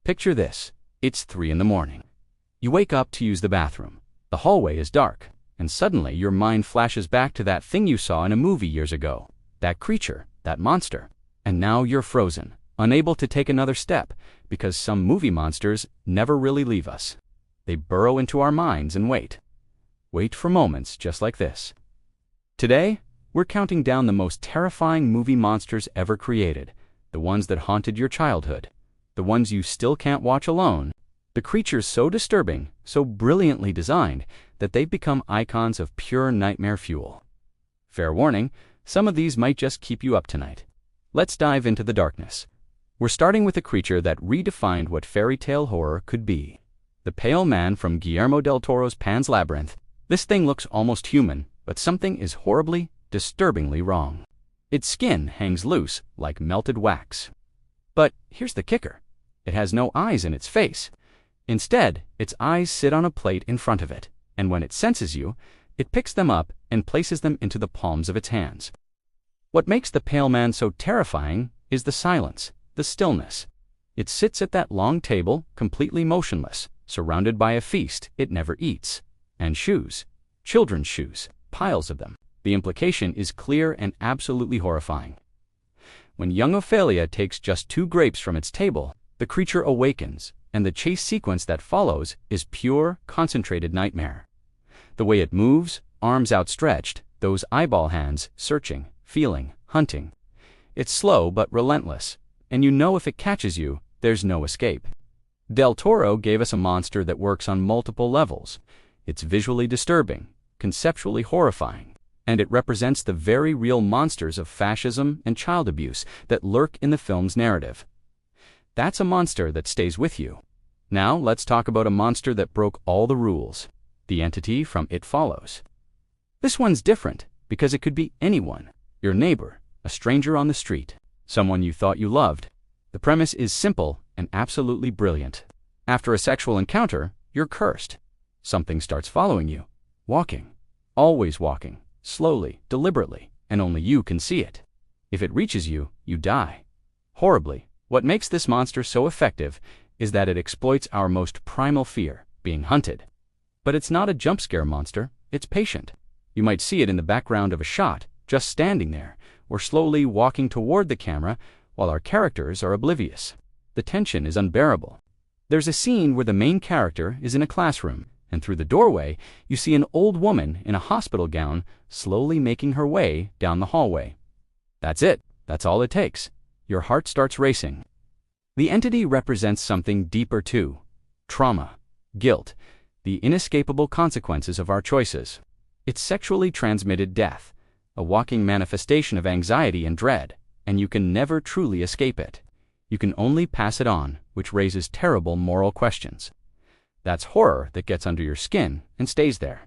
Picture this. It's 3 in the morning. You wake up to use the bathroom. The hallway is dark, and suddenly your mind flashes back to that thing you saw in a movie years ago, that creature, that monster. And now you're frozen, unable to take another step, because some movie monsters never really leave us. They burrow into our minds and wait. Wait for moments just like this. Today, we're counting down the most terrifying movie monsters ever created, the ones that haunted your childhood, the ones you still can't watch alone, the creatures so disturbing, so brilliantly designed, that they've become icons of pure nightmare fuel. Fair warning, some of these might just keep you up tonight. Let's dive into the darkness. We're starting with a creature that redefined what fairy tale horror could be. The Pale Man from Guillermo del Toro's Pan's Labyrinth. This thing looks almost human, but something is horribly, disturbingly wrong. Its skin hangs loose like melted wax. But here's the kicker. It has no eyes in its face. Instead, its eyes sit on a plate in front of it, and when it senses you, it picks them up and places them into the palms of its hands. What makes the Pale Man so terrifying is the silence, the stillness. It sits at that long table, completely motionless, surrounded by a feast it never eats. And shoes. Children's shoes. Piles of them. The implication is clear and absolutely horrifying. When young Ophelia takes just 2 grapes from its table, the creature awakens, and the chase sequence that follows is pure, concentrated nightmare. The way it moves, arms outstretched, those eyeball hands, searching, feeling, hunting. It's slow but relentless, and you know if it catches you, there's no escape. Del Toro gave us a monster that works on multiple levels. It's visually disturbing, conceptually horrifying, and it represents the very real monsters of fascism and child abuse that lurk in the film's narrative. That's a monster that stays with you. Now let's talk about a monster that broke all the rules. The entity from It Follows. This one's different because it could be anyone. Your neighbor, a stranger on the street, someone you thought you loved. The premise is simple and absolutely brilliant. After a sexual encounter, you're cursed. Something starts following you. Walking. Always walking. Slowly, deliberately, and only you can see it. If it reaches you, you die. Horribly. What makes this monster so effective is that it exploits our most primal fear, being hunted. But it's not a jump scare monster, it's patient. You might see it in the background of a shot, just standing there, or slowly walking toward the camera while our characters are oblivious. The tension is unbearable. There's a scene where the main character is in a classroom, and through the doorway, you see an old woman in a hospital gown slowly making her way down the hallway. That's it. That's all it takes. Your heart starts racing. The entity represents something deeper too. Trauma, guilt, the inescapable consequences of our choices. It's sexually transmitted death, a walking manifestation of anxiety and dread, and you can never truly escape it. You can only pass it on, which raises terrible moral questions. That's horror that gets under your skin and stays there.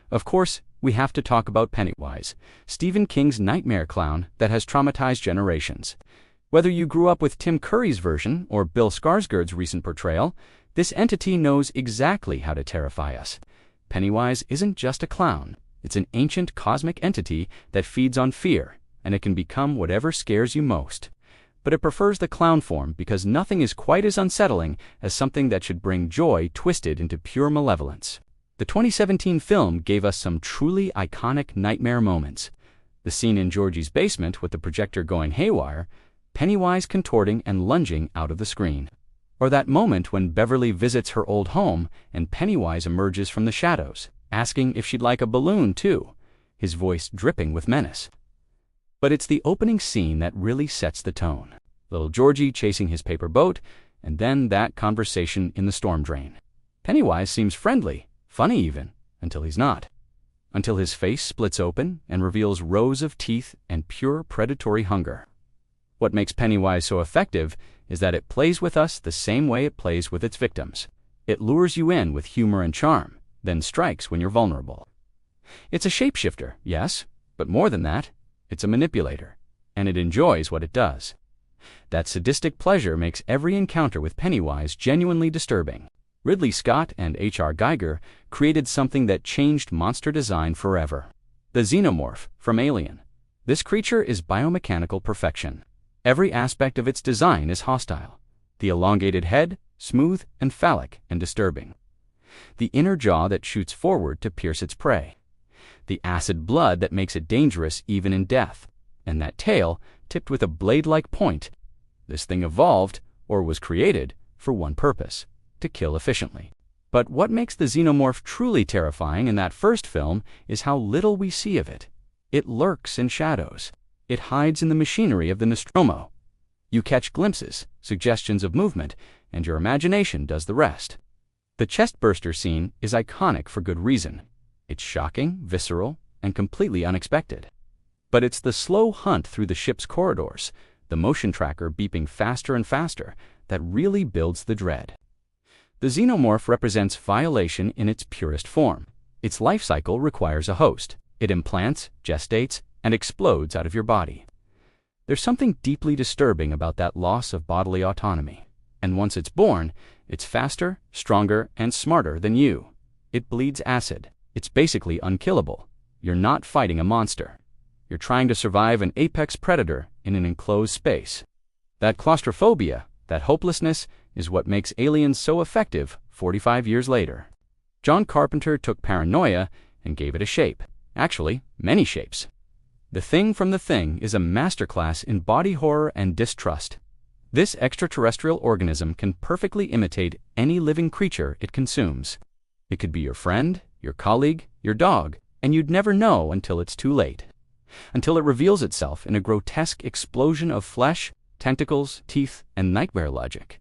Of course, we have to talk about Pennywise, Stephen King's nightmare clown that has traumatized generations. Whether you grew up with Tim Curry's version or Bill Skarsgård's recent portrayal, this entity knows exactly how to terrify us. Pennywise isn't just a clown. It's an ancient cosmic entity that feeds on fear, and it can become whatever scares you most. But it prefers the clown form because nothing is quite as unsettling as something that should bring joy twisted into pure malevolence. The 2017 film gave us some truly iconic nightmare moments. The scene in Georgie's basement with the projector going haywire, Pennywise contorting and lunging out of the screen. Or that moment when Beverly visits her old home and Pennywise emerges from the shadows, asking if she'd like a balloon too, his voice dripping with menace. But it's the opening scene that really sets the tone. Little Georgie chasing his paper boat, and then that conversation in the storm drain. Pennywise seems friendly, funny even, until he's not. Until his face splits open and reveals rows of teeth and pure predatory hunger. What makes Pennywise so effective is that it plays with us the same way it plays with its victims. It lures you in with humor and charm, then strikes when you're vulnerable. It's a shapeshifter, yes, but more than that, it's a manipulator, and it enjoys what it does. That sadistic pleasure makes every encounter with Pennywise genuinely disturbing. Ridley Scott and H.R. Giger created something that changed monster design forever. The Xenomorph from Alien. This creature is biomechanical perfection. Every aspect of its design is hostile. The elongated head, smooth and phallic and disturbing. The inner jaw that shoots forward to pierce its prey. The acid blood that makes it dangerous even in death. And that tail, tipped with a blade-like point. This thing evolved, or was created, for one purpose: to kill efficiently. But what makes the Xenomorph truly terrifying in that first film is how little we see of it. It lurks in shadows. It hides in the machinery of the Nostromo. You catch glimpses, suggestions of movement, and your imagination does the rest. The chest-burster scene is iconic for good reason. It's shocking, visceral, and completely unexpected. But it's the slow hunt through the ship's corridors, the motion tracker beeping faster and faster, that really builds the dread. The Xenomorph represents violation in its purest form. Its life cycle requires a host. It implants, gestates, and explodes out of your body. There's something deeply disturbing about that loss of bodily autonomy. And once it's born, it's faster, stronger, and smarter than you. It bleeds acid. It's basically unkillable. You're not fighting a monster. You're trying to survive an apex predator in an enclosed space. That claustrophobia, that hopelessness, is what makes Aliens so effective 45 years later. John Carpenter took paranoia and gave it a shape. Actually, many shapes. The Thing from the Thing is a masterclass in body horror and distrust. This extraterrestrial organism can perfectly imitate any living creature it consumes. It could be your friend, your colleague, your dog, and you'd never know until it's too late. Until it reveals itself in a grotesque explosion of flesh, tentacles, teeth, and nightmare logic.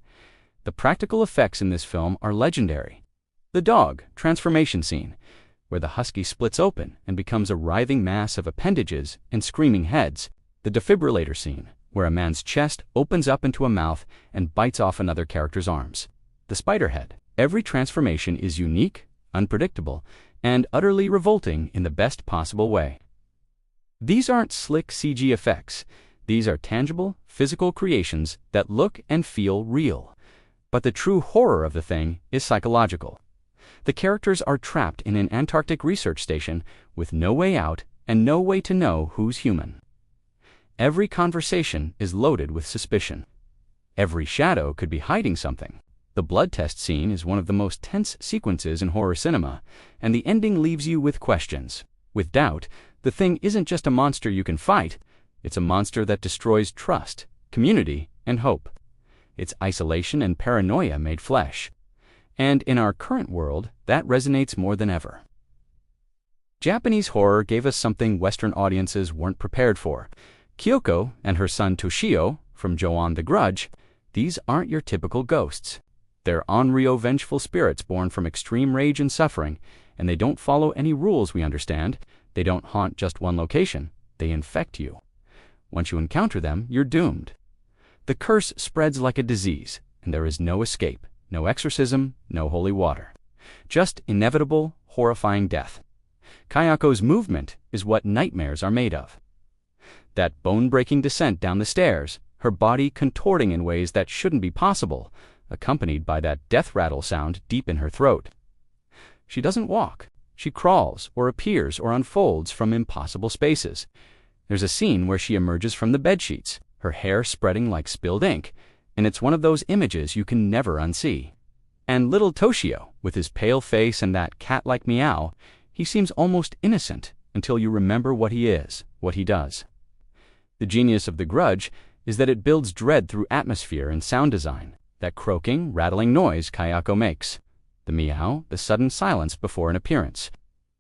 The practical effects in this film are legendary. The dog transformation scene, where the husky splits open and becomes a writhing mass of appendages and screaming heads. The defibrillator scene, where a man's chest opens up into a mouth and bites off another character's arms. The spider head. Every transformation is unique, unpredictable, and utterly revolting in the best possible way. These aren't slick CG effects. These are tangible, physical creations that look and feel real. But the true horror of the thing is psychological. The characters are trapped in an Antarctic research station with no way out and no way to know who's human. Every conversation is loaded with suspicion. Every shadow could be hiding something. The blood test scene is one of the most tense sequences in horror cinema, and the ending leaves you with questions, with doubt. The thing isn't just a monster you can fight. It's a monster that destroys trust, community, and hope. It's isolation and paranoia made flesh. And in our current world, that resonates more than ever. Japanese horror gave us something Western audiences weren't prepared for. Kyoko and her son Toshio, from Jo-on the Grudge, these aren't your typical ghosts. They're onryo vengeful spirits born from extreme rage and suffering, and they don't follow any rules we understand. They don't haunt just one location. They infect you. Once you encounter them, you're doomed. The curse spreads like a disease, and there is no escape, no exorcism, no holy water. Just inevitable, horrifying death. Kayako's movement is what nightmares are made of. That bone-breaking descent down the stairs, her body contorting in ways that shouldn't be possible, accompanied by that death rattle sound deep in her throat. She doesn't walk. She crawls or appears or unfolds from impossible spaces. There's a scene where she emerges from the bedsheets, her hair spreading like spilled ink, and it's one of those images you can never unsee. And little Toshio, with his pale face and that cat-like meow, he seems almost innocent until you remember what he is, what he does. The genius of The Grudge is that it builds dread through atmosphere and sound design, that croaking, rattling noise Kayako makes, the meow, the sudden silence before an appearance.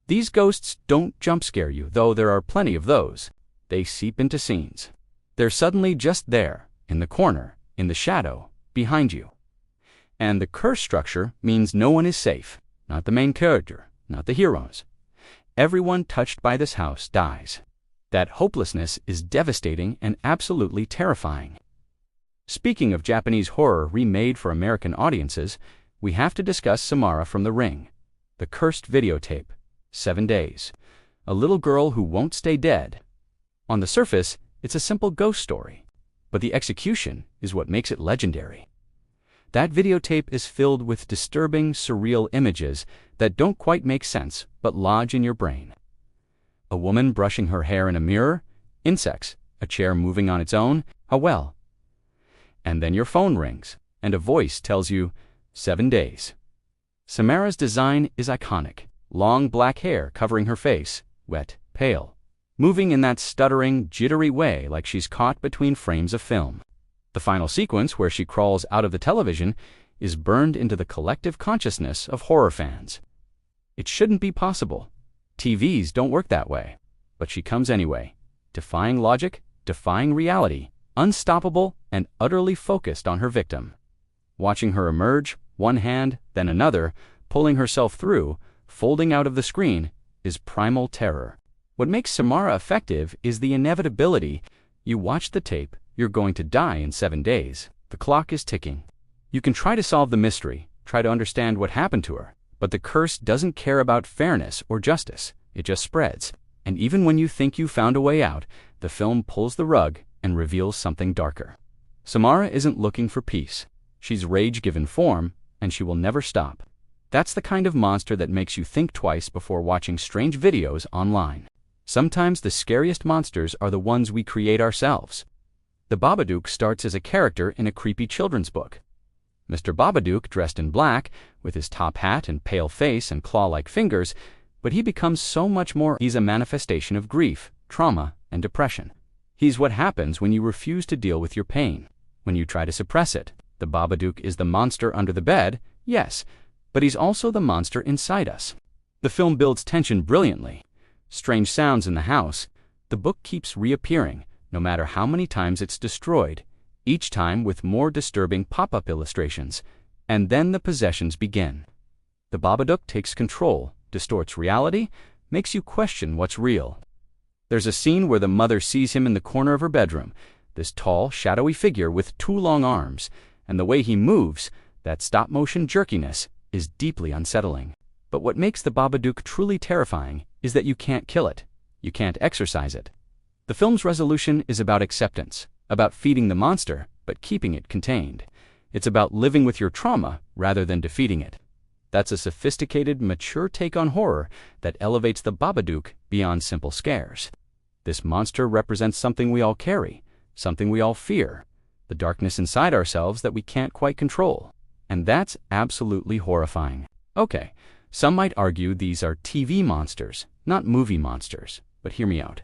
These ghosts don't jump scare you, though there are plenty of those. They seep into scenes. They're suddenly just there, in the corner, in the shadow, behind you. And the curse structure means no one is safe, not the main character, not the heroes. Everyone touched by this house dies. That hopelessness is devastating and absolutely terrifying. Speaking of Japanese horror remade for American audiences, we have to discuss Samara from The Ring, the cursed videotape, 7 days. A little girl who won't stay dead. On the surface, it's a simple ghost story, but the execution is what makes it legendary. That videotape is filled with disturbing, surreal images that don't quite make sense but lodge in your brain. A woman brushing her hair in a mirror, insects, a chair moving on its own, a well. And then your phone rings, and a voice tells you, 7 days. Samara's design is iconic. Long black hair covering her face, wet, pale, moving in that stuttering, jittery way like she's caught between frames of film. The final sequence, where she crawls out of the television, is burned into the collective consciousness of horror fans. It shouldn't be possible. TVs don't work that way. But she comes anyway, defying logic, defying reality, unstoppable and utterly focused on her victim. Watching her emerge, one hand, then another, pulling herself through, folding out of the screen, is primal terror. What makes Samara effective is the inevitability. You watch the tape, you're going to die in 7 days. The clock is ticking. You can try to solve the mystery, try to understand what happened to her, but the curse doesn't care about fairness or justice. It just spreads. And even when you think you found a way out, the film pulls the rug and reveals something darker. Samara isn't looking for peace. She's rage given form, and she will never stop. That's the kind of monster that makes you think twice before watching strange videos online. Sometimes the scariest monsters are the ones we create ourselves. The Babadook starts as a character in a creepy children's book. Mr. Babadook, dressed in black, with his top hat and pale face and claw-like fingers, but he becomes so much more. He's a manifestation of grief, trauma, and depression. He's what happens when you refuse to deal with your pain, when you try to suppress it. The Babadook is the monster under the bed, yes, but he's also the monster inside us. The film builds tension brilliantly. Strange sounds in the house. The book keeps reappearing, no matter how many times it's destroyed, each time with more disturbing pop-up illustrations. And then the possessions begin. The Babadook takes control, distorts reality, makes you question what's real. There's a scene where the mother sees him in the corner of her bedroom, this tall, shadowy figure with 2 long arms, and the way he moves, that stop-motion jerkiness, is deeply unsettling. But what makes the Babadook truly terrifying is that you can't kill it. You can't exorcise it. The film's resolution is about acceptance, about feeding the monster, but keeping it contained. It's about living with your trauma rather than defeating it. That's a sophisticated, mature take on horror that elevates the Babadook beyond simple scares. This monster represents something we all carry, something we all fear, the darkness inside ourselves that we can't quite control. And that's absolutely horrifying. Okay, some might argue these are TV monsters, not movie monsters, but hear me out.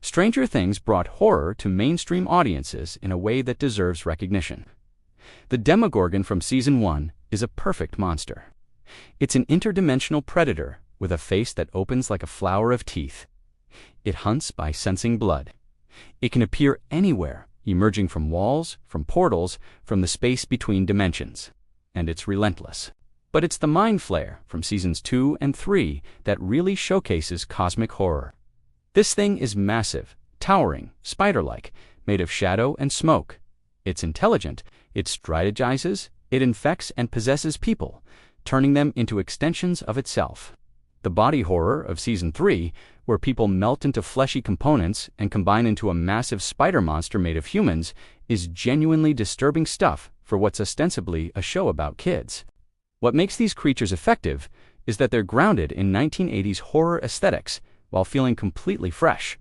Stranger Things brought horror to mainstream audiences in a way that deserves recognition. The Demogorgon from Season 1 is a perfect monster. It's an interdimensional predator with a face that opens like a flower of teeth. It hunts by sensing blood. It can appear anywhere, emerging from walls, from portals, from the space between dimensions. And it's relentless. But it's the Mind Flayer from Seasons 2 and 3 that really showcases cosmic horror. This thing is massive, towering, spider-like, made of shadow and smoke. It's intelligent, it strategizes, it infects and possesses people, turning them into extensions of itself. The body horror of Season 3, where people melt into fleshy components and combine into a massive spider monster made of humans, is genuinely disturbing stuff for what's ostensibly a show about kids. What makes these creatures effective is that they're grounded in 1980s horror aesthetics while feeling completely fresh.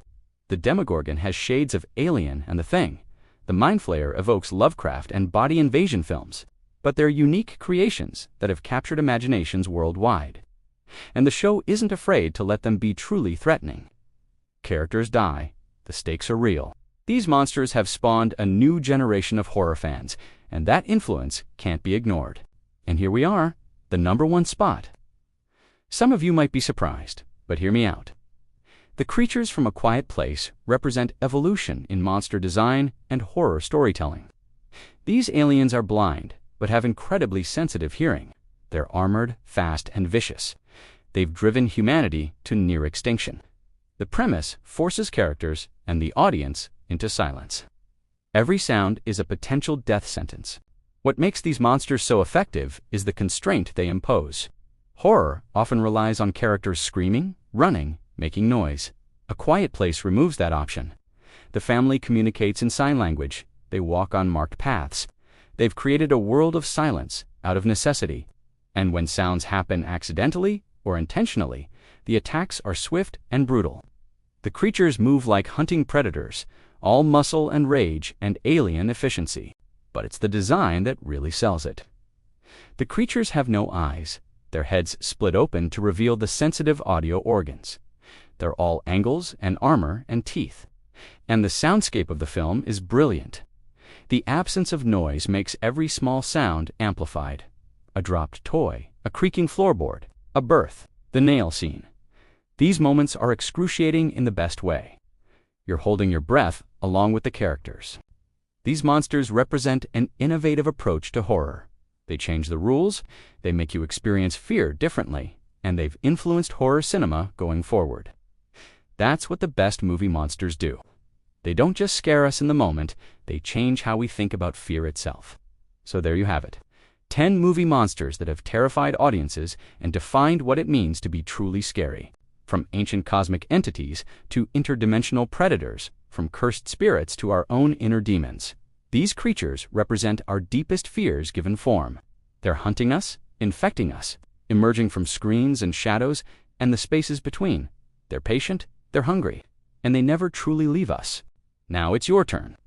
The Demogorgon has shades of Alien and The Thing. The Mind Flayer evokes Lovecraft and body invasion films, but they're unique creations that have captured imaginations worldwide. And the show isn't afraid to let them be truly threatening. Characters die. The stakes are real. These monsters have spawned a new generation of horror fans, and that influence can't be ignored. And here we are, the #1 spot. Some of you might be surprised, but hear me out. The creatures from A Quiet Place represent evolution in monster design and horror storytelling. These aliens are blind, but have incredibly sensitive hearing. They're armored, fast, and vicious. They've driven humanity to near extinction. The premise forces characters and the audience into silence. Every sound is a potential death sentence. What makes these monsters so effective is the constraint they impose. Horror often relies on characters screaming, running, making noise. A Quiet Place removes that option. The family communicates in sign language. They walk on marked paths. They've created a world of silence out of necessity. And when sounds happen accidentally or intentionally, the attacks are swift and brutal. The creatures move like hunting predators, all muscle and rage and alien efficiency. but it's the design that really sells it. The creatures have no eyes, their heads split open to reveal the sensitive audio organs. They're all angles and armor and teeth. And the soundscape of the film is brilliant. The absence of noise makes every small sound amplified. A dropped toy, a creaking floorboard, a birth, the nail scene. These moments are excruciating in the best way. You're holding your breath along with the characters. These monsters represent an innovative approach to horror. They change the rules, they make you experience fear differently, and they've influenced horror cinema going forward. That's what the best movie monsters do. They don't just scare us in the moment, they change how we think about fear itself. So there you have it. 10 movie monsters that have terrified audiences and defined what it means to be truly scary. From ancient cosmic entities to interdimensional predators, from cursed spirits to our own inner demons. These creatures represent our deepest fears given form. They're hunting us, infecting us, emerging from screens and shadows and the spaces between. They're patient, they're hungry, and they never truly leave us. Now it's your turn.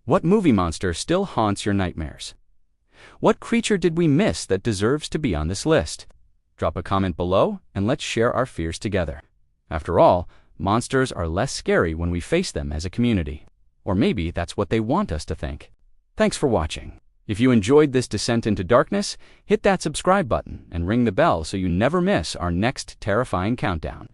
What movie monster still haunts your nightmares? What creature did we miss that deserves to be on this list? Drop a comment below and let's share our fears together. After all, monsters are less scary when we face them as a community. Or maybe that's what they want us to think. Thanks for watching. If you enjoyed this descent into darkness, hit that subscribe button and ring the bell so you never miss our next terrifying countdown.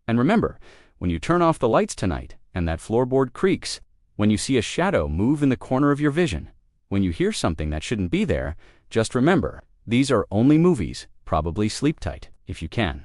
And remember, when you turn off the lights tonight and that floorboard creaks, when you see a shadow move in the corner of your vision, when you hear something that shouldn't be there, just remember, these are only movies. Probably sleep tight if you can.